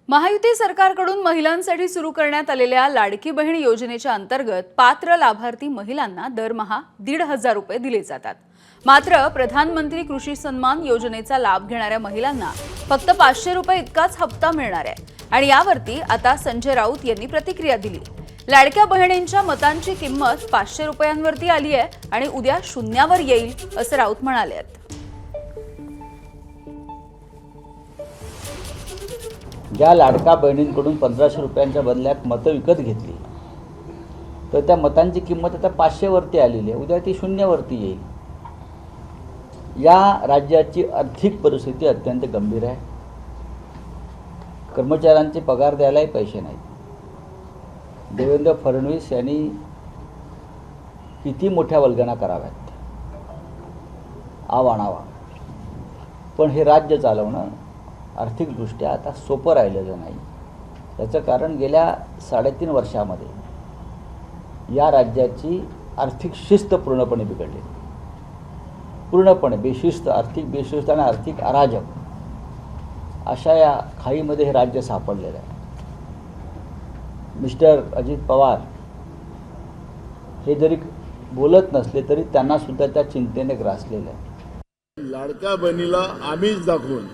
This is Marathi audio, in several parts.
महायुती सरकारकडून महिलांसाठी सुरू करण्यात आलेल्या लाडकी बहीण योजनेच्या अंतर्गत पात्र लाभार्थी महिलांना दरमहा 1,500 रुपये दिले जातात। मात्र प्रधानमंत्री कृषी सन्मान योजनेचा लाभ घेणाऱ्या महिलांना फक्त 500 रुपये इतकाच हप्ता मिळणार आहे आणि यावरती आता संजय राऊत यांनी प्रतिक्रिया दिली। लाडक्या बहिणींच्या मतांची किंमत 500 रुपयांवरती आली आहे आणि उद्या शून्यावर येईल असं राऊत म्हणाले। ज्या लाडका बहिणींकडून 1500 रुपयांच्या बदल्यात मतं विकत घेतली तर त्या मतांची किंमत आता 500 वरती आलेली आहे, उद्या ती शून्यावरती येईल। या राज्याची आर्थिक परिस्थिती अत्यंत गंभीर आहे। कर्मचाऱ्यांचे पगार द्यायलाही पैसे नाहीत। देवेंद्र फडणवीस यांनी किती मोठ्या वल्गना कराव्यात, आवाणावा, पण हे राज्य चालवणं आर्थिकदृष्ट्या आता सोपं राहिलेलं नाही। याचं कारण गेल्या 3.5 वर्षामध्ये या राज्याची आर्थिक शिस्त पूर्णपणे बिघडली, पूर्णपणे बेशिस्त, आर्थिक बेशिस्त आणि आर्थिक अराजक अशा या खाईमध्ये हे राज्य सापडलेलं आहे। मिस्टर अजित पवार हे जरी बोलत नसले तरी त्यांना सुद्धा त्या चिंतेने ग्रासलेलं आहे। लाडक्या बहिणीला आम्हीच दाखवून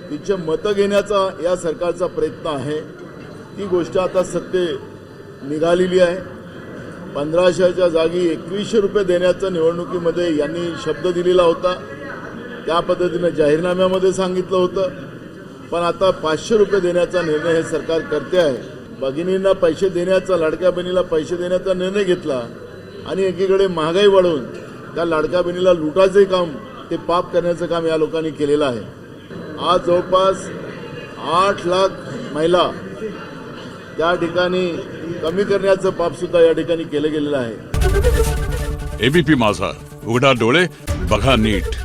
तिचे मतं घेण्याचा या सरकारचा प्रयत्न आहे। ती गोष्ट आता सत्य निघालेली आहे। 1500च्या जागी 2100 रुपये देण्याचा निवडणुकीमध्ये यांनी शब्द दिलेला होता, त्या पद्धतीने जाहीरनाम्यामध्ये सांगितलं होतं, पण आता 500 रुपये देण्याचा निर्णय हे सरकार करते आहे। भगिनींना पैसे देण्याचा, लाडक्या बहिणीला पैसे देण्याचा निर्णय घेतला आणि एकीकडे महागाई वाढवून त्या लाडक्या बहिणीला लुटायचे काम, ते पाप करण्याचं काम या लोकांनी केलेलं आहे। आज जवळपास 8 लाख महिला त्या ठिकाणी कमी करण्याचं पाप सुद्धा या ठिकाणी केलं गेलेलं आहे। एबीपी माझा, उघडा डोळे बघा नीट।